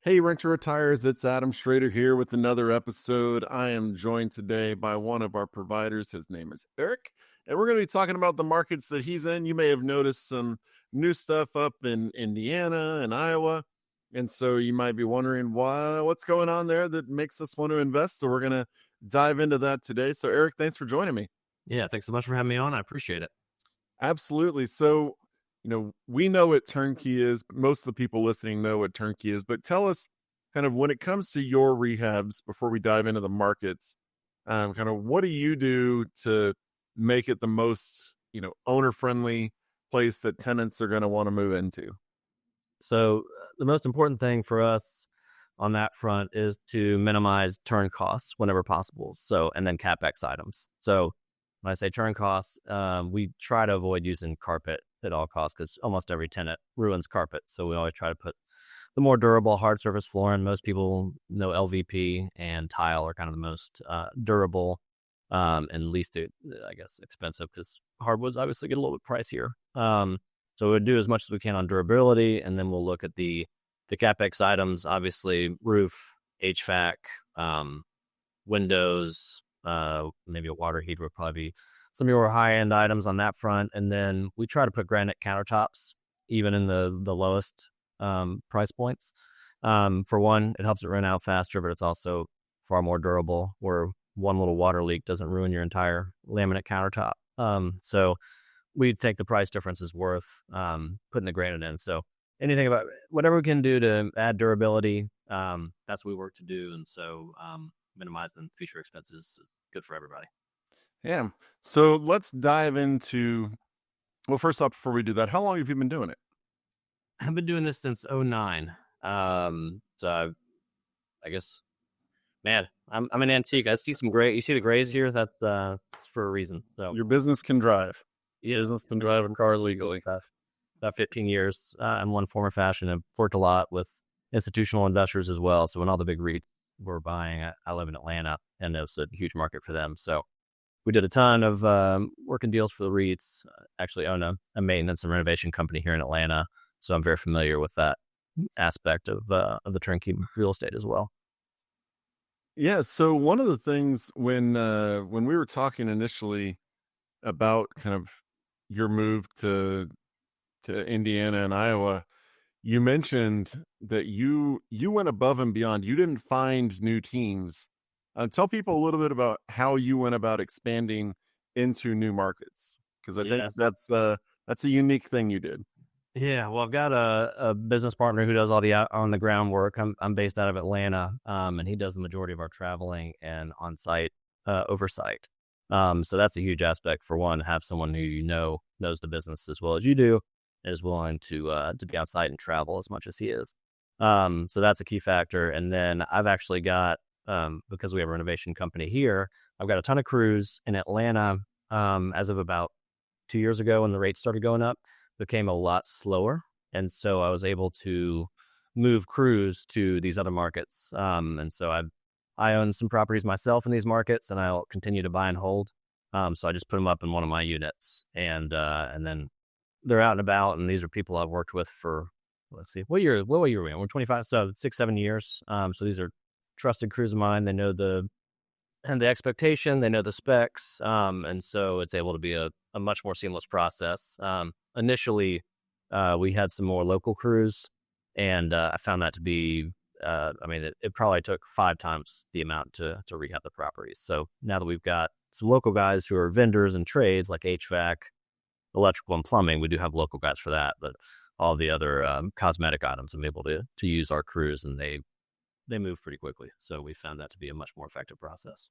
Hey, Renter Retires, it's Adam Schroeder here with another episode. I am joined today by one of our providers. His name is Eric, and we're going to be talking about the markets that he's in. You may have noticed some new stuff up in Indiana and Iowa, and so you might be wondering what's going on there that makes us want to invest. So we're going to dive into that today. So Eric, thanks for joining me. Yeah, thanks so much for having me on. I appreciate it. Absolutely. So, we know what Turnkey is. Most of the people listening know what Turnkey is, but tell us kind of when it comes to your rehabs before we dive into the markets, kind of what do you do to make it the most, owner friendly place that tenants are going to want to move into? So, the most important thing for us on that front is to minimize turn costs whenever possible. So, and then CapEx items. So, when I say turn costs, we try to avoid using carpet at all costs because almost every tenant ruins carpet. So we always try to put the more durable hard surface flooring. Most people know LVP and tile are kind of the most durable and least, I guess, expensive because hardwoods obviously get a little bit pricier. So we'll do as much as we can on durability, and then we'll look at the CapEx items, obviously roof, HVAC, windows, maybe a water heater would probably be some of your high-end items on that front. And then we try to put granite countertops even in the lowest price points. For one, it helps it run out faster, but it's also far more durable, where one little water leak doesn't ruin your entire laminate countertop. So we think the price difference is worth putting the granite in. So anything about whatever we can do to add durability, that's what we work to do. And so minimizing future expenses is good for everybody. Yeah. So let's dive into, well, first off, before we do that, how long have you been doing it? I've been doing this since 2009. So I guess, man, I'm an antique. I see some gray. You see the grays here? That's for a reason. So Your business can drive. yeah, Business can drive a car legally. about 15 years in one form or fashion. I've worked a lot with institutional investors as well. So when all the big REITs were buying, I live in Atlanta, and it was a huge market for them. So we did a ton of working deals for the REITs. Actually own a maintenance and renovation company here in Atlanta. So I'm very familiar with that aspect of the turnkey real estate as well. Yeah. So one of the things when we were talking initially about kind of your move to Indiana and Iowa, you mentioned that you went above and beyond. You didn't find new teams. Tell people a little bit about how you went about expanding into new markets, because I think that's a unique thing you did. Yeah, well, I've got a business partner who does all the on the ground work. I'm based out of Atlanta, and he does the majority of our traveling and on site oversight. So that's a huge aspect. For one, have someone who knows the business as well as you do, and is willing to be on site and travel as much as he is. So that's a key factor. And then I've actually got, because we have a renovation company here, I've got a ton of crews in Atlanta. As of about 2 years ago, when the rates started going up, became a lot slower, and so I was able to move crews to these other markets. And so I own some properties myself in these markets, and I'll continue to buy and hold. So I just put them up in one of my units, and then they're out and about. And these are people I've worked with for, let's see, what year were we in? We're 25, so 6-7 years. So these are trusted crews of mine. They know the expectation, they know the specs, and so it's able to be a much more seamless process. Initially, we had some more local crews, and I found that to be, it probably took 5 times the amount to rehab the properties. So now that we've got some local guys who are vendors and trades like HVAC, electrical, and plumbing, we do have local guys for that, but all the other cosmetic items, I'm able to use our crews, and they move pretty quickly. So we found that to be a much more effective process.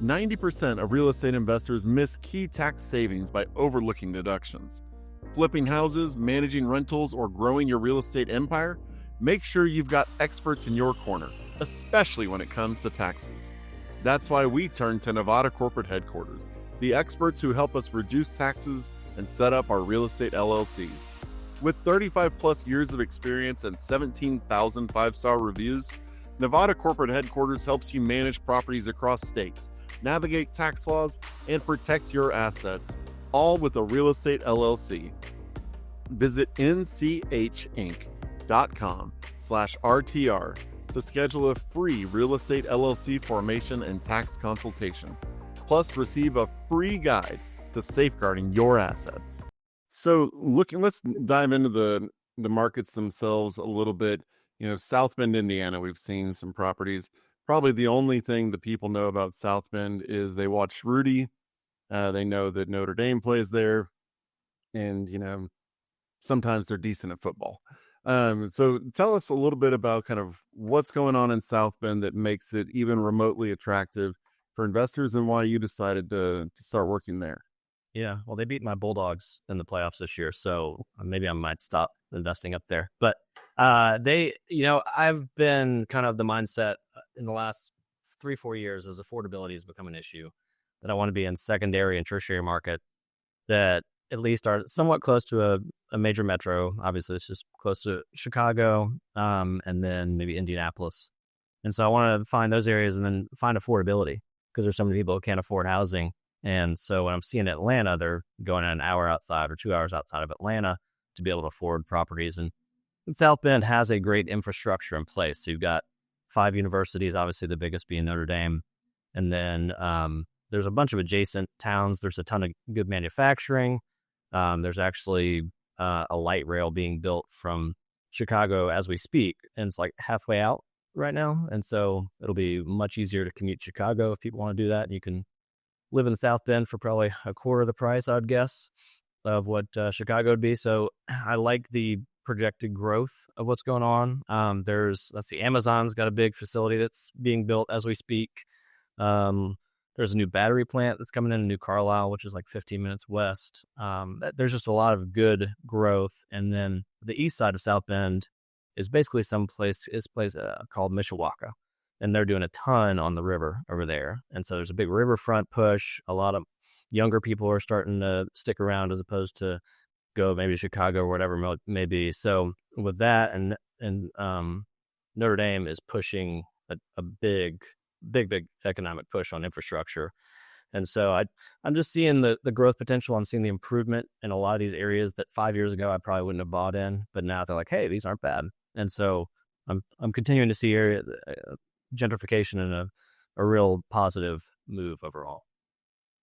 90% of real estate investors miss key tax savings by overlooking deductions. Flipping houses, managing rentals, or growing your real estate empire? Make sure you've got experts in your corner, especially when it comes to taxes. That's why we turned to Nevada Corporate Headquarters, the experts who help us reduce taxes and set up our real estate LLCs. With 35 plus years of experience and 17,000 5-star reviews, Nevada Corporate Headquarters helps you manage properties across states, navigate tax laws, and protect your assets, all with a real estate LLC. Visit NCHinc.com turnkey.com/RTR to schedule a free real estate LLC formation and tax consultation. Plus, receive a free guide to safeguarding your assets. So, let's dive into the markets themselves a little bit. South Bend, Indiana, we've seen some properties. Probably the only thing that people know about South Bend is they watch Rudy. They know that Notre Dame plays there, and sometimes they're decent at football. So tell us a little bit about kind of what's going on in South Bend that makes it even remotely attractive for investors, and why you decided to start working there. Yeah, well, they beat my Bulldogs in the playoffs this year, so maybe I might stop investing up there. But I've been kind of the mindset in the last 3-4 years as affordability has become an issue, that I want to be in secondary and tertiary market that at least are somewhat close to a major metro. Obviously, it's just close to Chicago, and then maybe Indianapolis. And so I want to find those areas and then find affordability, because there's so many people who can't afford housing. And so when I'm seeing Atlanta, they're going an hour outside or 2 hours outside of Atlanta to be able to afford properties. And South Bend has a great infrastructure in place. So you've got 5 universities, obviously the biggest being Notre Dame. And then there's a bunch of adjacent towns. There's a ton of good manufacturing. There's actually a light rail being built from Chicago as we speak, and it's like halfway out right now. And so it'll be much easier to commute to Chicago if people want to do that. You can live in South Bend for probably a quarter of the price, I'd guess, of what Chicago would be. So I like the projected growth of what's going on. Amazon's got a big facility that's being built as we speak. There's a new battery plant that's coming in New Carlisle, which is like 15 minutes west. There's just a lot of good growth. And then the east side of South Bend is basically someplace called Mishawaka. And they're doing a ton on the river over there. And so there's a big riverfront push. A lot of younger people are starting to stick around as opposed to go maybe to Chicago or whatever it may be. So with that, and Notre Dame is pushing a big economic push on infrastructure. And so I'm just seeing the growth potential. I'm seeing the improvement in a lot of these areas that 5 years ago I probably wouldn't have bought in, but now they're like, hey, these aren't bad. And so I'm continuing to see area gentrification and a real positive move overall.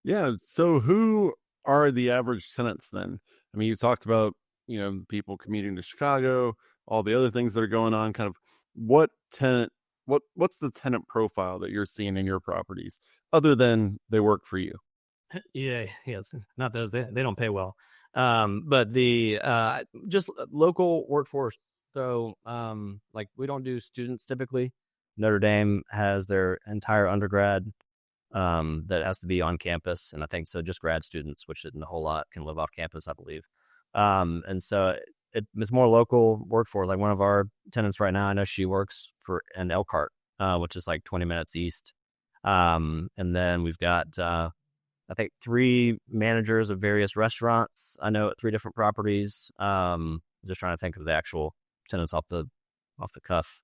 Yeah. So who are the average tenants then? I mean, you talked about, people commuting to Chicago, all the other things that are going on. Kind of what's the tenant profile that you're seeing in your properties, other than they work for you? Yeah. It's not those, they don't pay well. But the just local workforce. So we don't do students typically. Notre Dame has their entire undergrad that has to be on campus. And I think so just grad students, which isn't a whole lot, can live off campus, I believe. And so it's more local workforce. Like one of our tenants right now, I know she works for an Elkhart, which is like 20 minutes east. And then we've got, I think 3 managers of various restaurants. I know at 3 different properties. Just trying to think of the actual tenants off the cuff.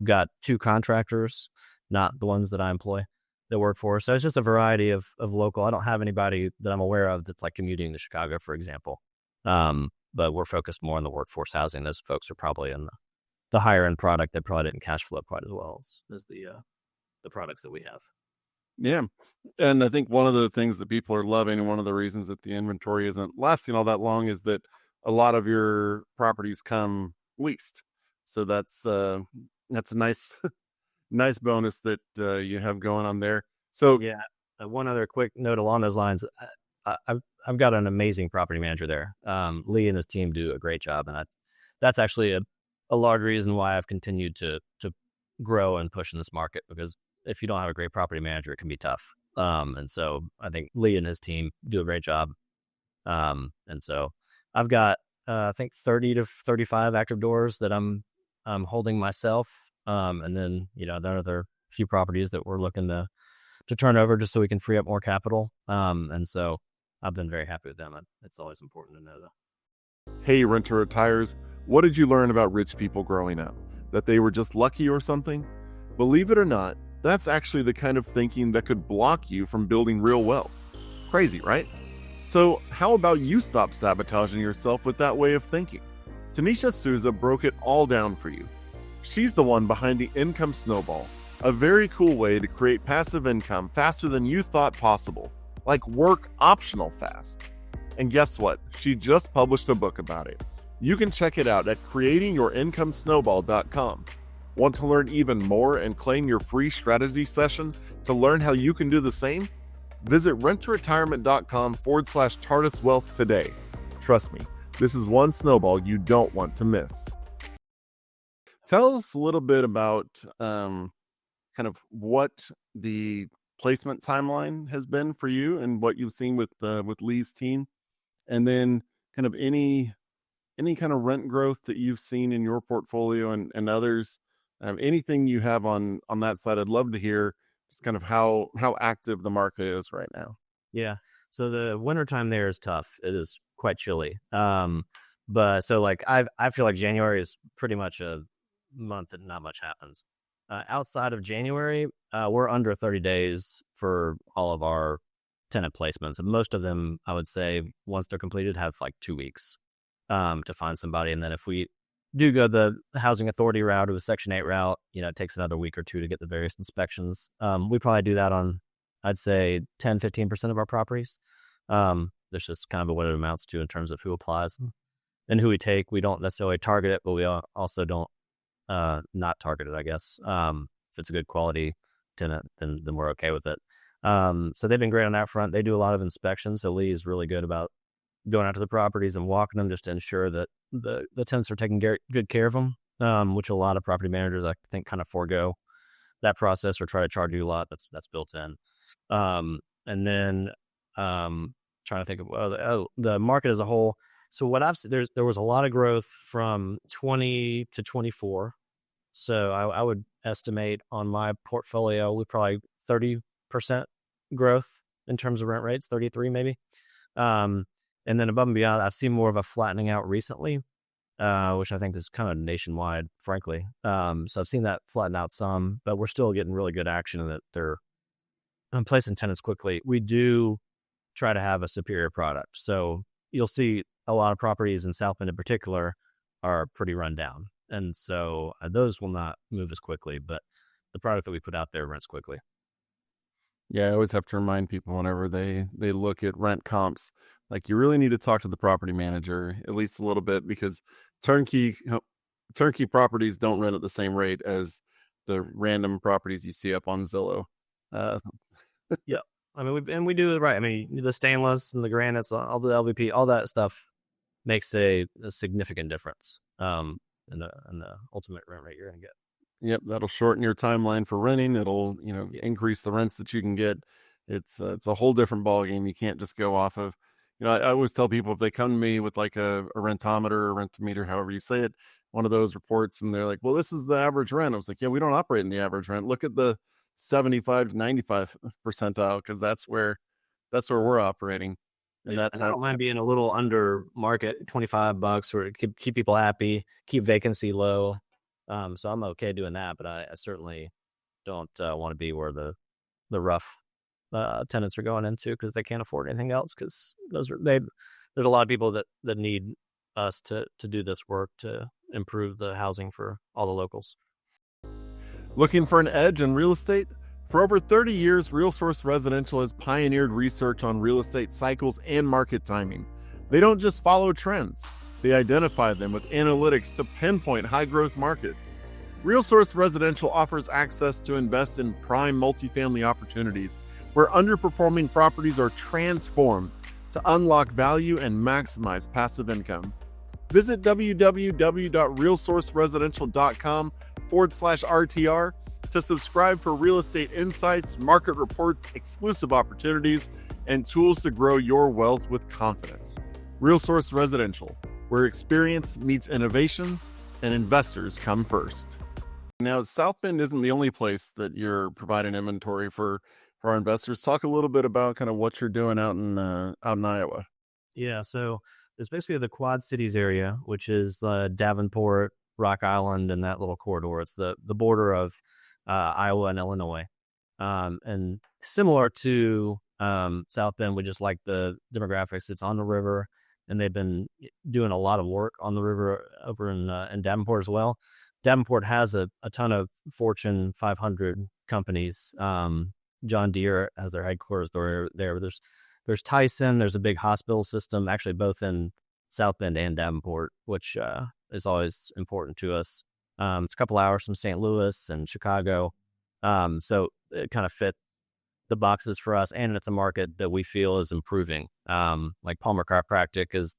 Got 2 contractors, not the ones that I employ, that work for us. So it's just a variety of local. I don't have anybody that I'm aware of that's like commuting to Chicago, for example. But we're focused more on the workforce housing. Those folks are probably in the higher end product that probably didn't cash flow quite as well as the products that we have. Yeah. And I think one of the things that people are loving, and one of the reasons that the inventory isn't lasting all that long, is that a lot of your properties come leased. So that's a nice bonus that you have going on there. So yeah, one other quick note along those lines. I've got an amazing property manager there. Lee and his team do a great job, and that's actually a large reason why I've continued to grow and push in this market, because if you don't have a great property manager, it can be tough. And so I think Lee and his team do a great job. And so I've got I think 30 to 35 active doors that I'm holding myself. And then, there are a few properties that we're looking to turn over just so we can free up more capital. And so I've been very happy with them. It's always important to know that. Hey, renter-a-tires, what did you learn about rich people growing up? That they were just lucky or something? Believe it or not, that's actually the kind of thinking that could block you from building real wealth. Crazy, right? So how about you stop sabotaging yourself with that way of thinking? Tanisha Souza broke it all down for you. She's the one behind the Income Snowball, a very cool way to create passive income faster than you thought possible, like work optional fast. And guess what? She just published a book about it. You can check it out at creatingyourinComesnowball.com. Want to learn even more and claim your free strategy session to learn how you can do the same? Visit renttoretirement.com/TARDUS Wealth today. Trust me, this is one snowball you don't want to miss. Tell us a little bit about kind of what the placement timeline has been for you and what you've seen with Lee's team, and then kind of any kind of rent growth that you've seen in your portfolio and others. Anything you have on that side, I'd love to hear just kind of how active the market is right now. Yeah. So the wintertime there is tough. It is quite chilly. But so like I feel like January is pretty much a month that not much happens. Outside of January, we're under 30 days for all of our tenant placements. And most of them, I would say, once they're completed, have like 2 weeks to find somebody. And then if we do go the housing authority route or the Section 8 route, it takes another week or two to get the various inspections. We probably do that on, I'd say, 10-15% of our properties. There's just kind of what it amounts to in terms of who applies and who we take. We don't necessarily target it, but we also don't not target it, I guess. If it's a good quality tenant, then we're okay with it. So they've been great on that front. They do a lot of inspections. So Lee is really good about going out to the properties and walking them just to ensure that the tenants are taking good care of them, which a lot of property managers, I think, kind of forego that process or try to charge you a lot. That's built in. And then trying to think of the market as a whole. So what I've seen, there was a lot of growth from 20 to 24. So I would estimate on my portfolio, we probably 30% growth in terms of rent rates, 33 maybe. And then above and beyond, I've seen more of a flattening out recently, which I think is kind of nationwide, frankly. So I've seen that flatten out some, but we're still getting really good action in that they're placing tenants quickly. We do try to have a superior product. So you'll see a lot of properties in South Bend in particular are pretty run down. And so those will not move as quickly, but the product that we put out there rents quickly. Yeah, I always have to remind people whenever they look at rent comps, like you really need to talk to the property manager at least a little bit, because turnkey properties don't rent at the same rate as the random properties you see up on Zillow. Yeah, I mean, we do it right. I mean, the stainless and the granites, all the LVP, all that stuff makes a significant difference in the ultimate rent rate you're going to get. Yep, that'll shorten your timeline for renting. It'll increase the rents that you can get. It's a whole different ballgame. You can't just go off of. I always tell people, if they come to me with like a rentometer or rentometer, however you say it, one of those reports, and they're like, well, this is the average rent. I was like, yeah, we don't operate in the average rent. Look at the 75 to 95 percentile, because that's where we're operating. And I don't mind being a little under market, $25, or keep people happy, keep vacancy low. So I'm okay doing that, but I certainly don't want to be where the rough tenants are going into because they can't afford anything else. Because there's a lot of people that need us to do this work to improve the housing for all the locals. Looking for an edge in real estate? For over 30 years, RealSource Residential has pioneered research on real estate cycles and market timing. They don't just follow trends. They identify them with analytics to pinpoint high-growth markets. RealSource Residential offers access to invest in prime multifamily opportunities where underperforming properties are transformed to unlock value and maximize passive income. Visit www.realsourceresidential.com/RTR to subscribe for real estate insights, market reports, exclusive opportunities, and tools to grow your wealth with confidence. RealSource Residential, where experience meets innovation and investors come first. Now, South Bend isn't the only place that you're providing inventory for our investors. Talk a little bit about kind of what you're doing out in Iowa. Yeah, so it's basically the Quad Cities area, which is Davenport, Rock Island, and that little corridor. It's the border of Iowa and Illinois. And similar to South Bend, we just like the demographics. It's on the river. and they've been doing a lot of work on the river over in Davenport as well. Davenport has a ton of Fortune 500 companies. John Deere has their headquarters there. There's Tyson. There's a big hospital system, actually both in South Bend and Davenport, which is always important to us. It's a couple hours from St. Louis and Chicago, so it kind of fits the boxes for us, and it's a market that we feel is improving. Like Palmer Chiropractic is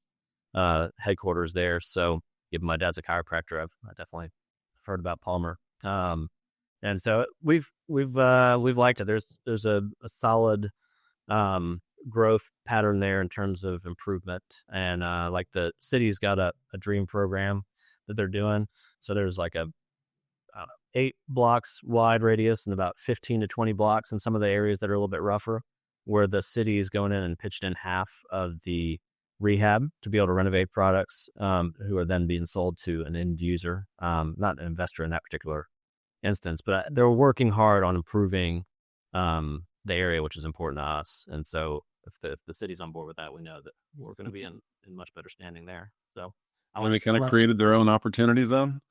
headquarters there, so even my dad's a chiropractor. I definitely heard about Palmer, and so we've liked it. There's a solid growth pattern there in terms of improvement, and like the city's got a dream program that they're doing. So there's like a 8 blocks wide radius and about 15 to 20 blocks in some of the areas that are a little bit rougher, where the city is going in and pitched in half of the rehab to be able to renovate products, who are then being sold to an end user, not an investor in that particular instance, but they're working hard on improving the area, which is important to us. And so if the city's on board with that, we know that we're going to be in much better standing there. So and they kind of created their own opportunity zone.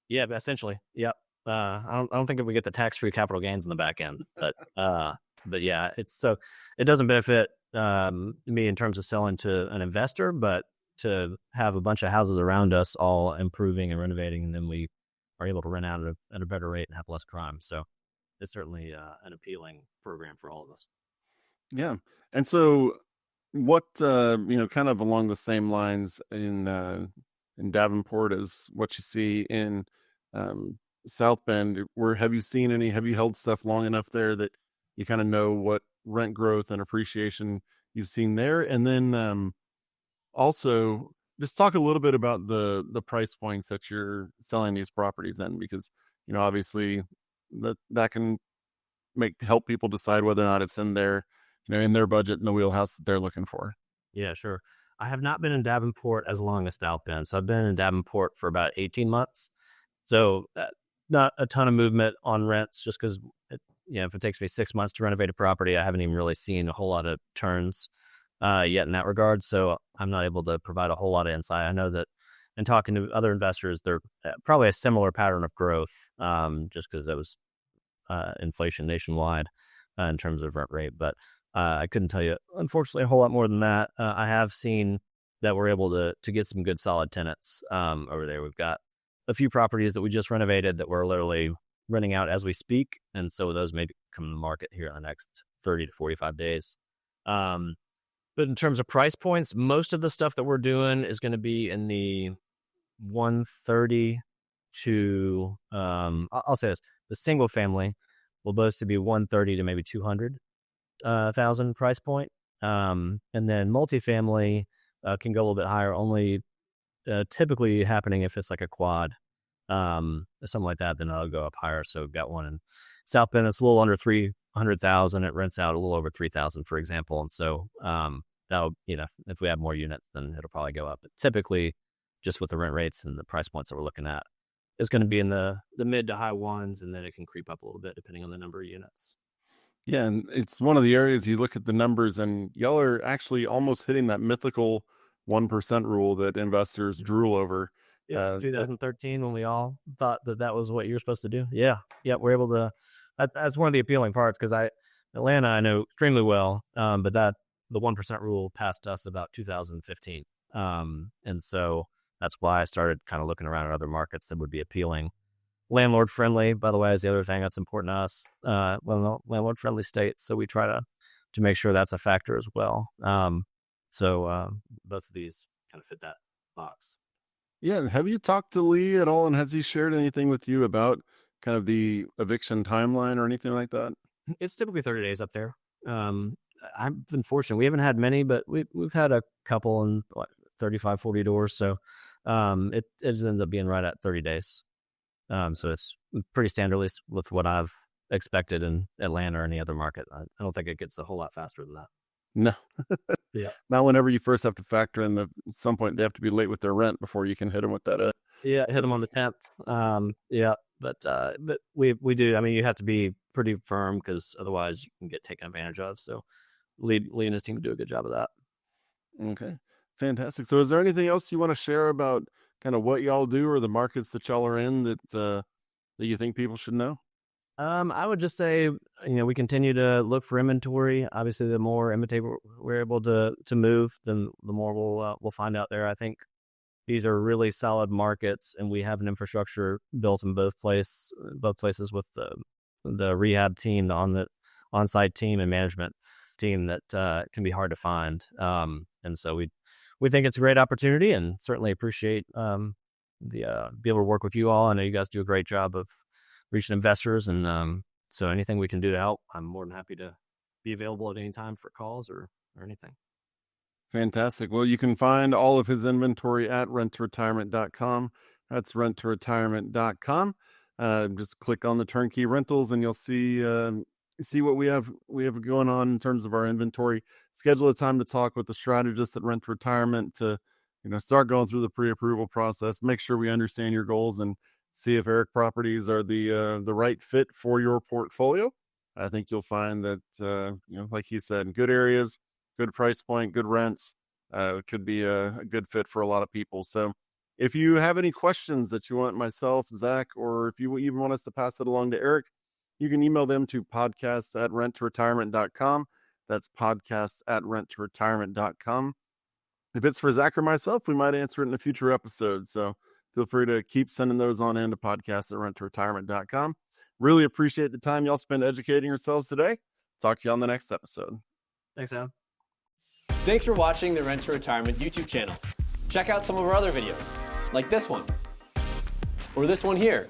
Yeah, essentially. Yep. I don't think that we get the tax-free capital gains in the back end, but yeah, it doesn't benefit me in terms of selling to an investor, but to have a bunch of houses around us all improving and renovating, and then we are able to rent out at a better rate and have less crime. So it's certainly an appealing program for all of us. Yeah. And so what, kind of along the same lines in Davenport as what you see in South Bend, have you held stuff long enough there that you kind of know what rent growth and appreciation you've seen there? And then also just talk a little bit about the price points that you're selling these properties in, because obviously that can help people decide whether or not it's in their budget and the wheelhouse that they're looking for. Yeah, sure. I have not been in Davenport as long as South Bend, so I've been in Davenport for about 18 months. So not a ton of movement on rents, just because if it takes me 6 months to renovate a property, I haven't even really seen a whole lot of turns yet in that regard. So I'm not able to provide a whole lot of insight. I know that in talking to other investors, they're probably a similar pattern of growth, just because there was inflation nationwide in terms of rent rate. But I couldn't tell you, unfortunately, a whole lot more than that. I have seen that we're able to get some good solid tenants over there. We've got a few properties that we just renovated that we're literally renting out as we speak, and so those may come to the market here in the next 30 to 45 days. But in terms of price points, most of the stuff that we're doing is going to be in the 130 to I'll say this: the single family will both to be 130 to maybe 200,000 price point, and then multifamily can go a little bit higher. Only typically happening if it's like a quad, something like that, then I'll go up higher. So we've got one in South Bend. It's a little under 300,000. It rents out a little over 3,000, for example. And so that'll, if we have more units, then it'll probably go up. But typically, just with the rent rates and the price points that we're looking at, it's going to be in the mid to high ones, and then it can creep up a little bit depending on the number of units. Yeah, and it's one of the areas you look at the numbers, and y'all are actually almost hitting that mythical 1% rule that investors drool over. Yeah, 2013, when we all thought that was what you were supposed to do. Yeah, we're able to. That's one of the appealing parts, because Atlanta I know extremely well, but the 1% rule passed us about 2015, and so that's why I started kind of looking around at other markets that would be appealing. Landlord-friendly, by the way, is the other thing that's important to us. Landlord-friendly states, so we try to make sure that's a factor as well. So both of these kind of fit that box. Yeah. Have you talked to Lee at all, and has he shared anything with you about kind of the eviction timeline or anything like that? It's typically 30 days up there. I've been fortunate. We haven't had many, but we've had a couple in 35, 40 doors. So it ends up being right at 30 days. So it's pretty standard, at least with what I've expected in Atlanta or any other market. I don't think it gets a whole lot faster than that. No. Yeah. Not whenever you first have to factor in at some point they have to be late with their rent before you can hit them with that. Yeah, hit them on the 10th. Yeah, but we do. I mean, you have to be pretty firm, because otherwise you can get taken advantage of. So Lee and his team do a good job of that. Okay. Fantastic. So is there anything else you want to share about kind of what y'all do or the markets that y'all are in that you think people should know? I would just say, we continue to look for inventory. Obviously, the more inventory we're able to move, then the more we'll find out there. I think these are really solid markets, and we have an infrastructure built in both places with the rehab team, the on-site team, and management team that can be hard to find. And so we think it's a great opportunity, and certainly appreciate be able to work with you all. I know you guys do a great job of reaching investors, and so anything we can do to help, I'm more than happy to be available at any time for calls or anything. Fantastic. Well, you can find all of his inventory at renttoretirement.com. That's renttoretirement.com. Just click on the Turnkey Rentals and you'll see what we have going on in terms of our inventory. Schedule a time to talk with the strategist at Rent to Retirement to start going through the pre-approval process. Make sure we understand your goals and see if Eric properties are the right fit for your portfolio. I think you'll find that like he said, good areas, good price point, good rents, could be a good fit for a lot of people. So if you have any questions that you want myself, Zach, or if you even want us to pass it along to Eric, you can email them to podcast@renttoretirement.com. That's podcast@renttoretirement.com. If it's for Zach or myself, we might answer it in a future episode. So feel free to keep sending those on in to podcast@renttoretirement.com. Really appreciate the time y'all spend educating yourselves today. Talk to you on the next episode. Thanks, Adam. Thanks for watching the Rent to Retirement YouTube channel. Check out some of our other videos, like this one, or this one here.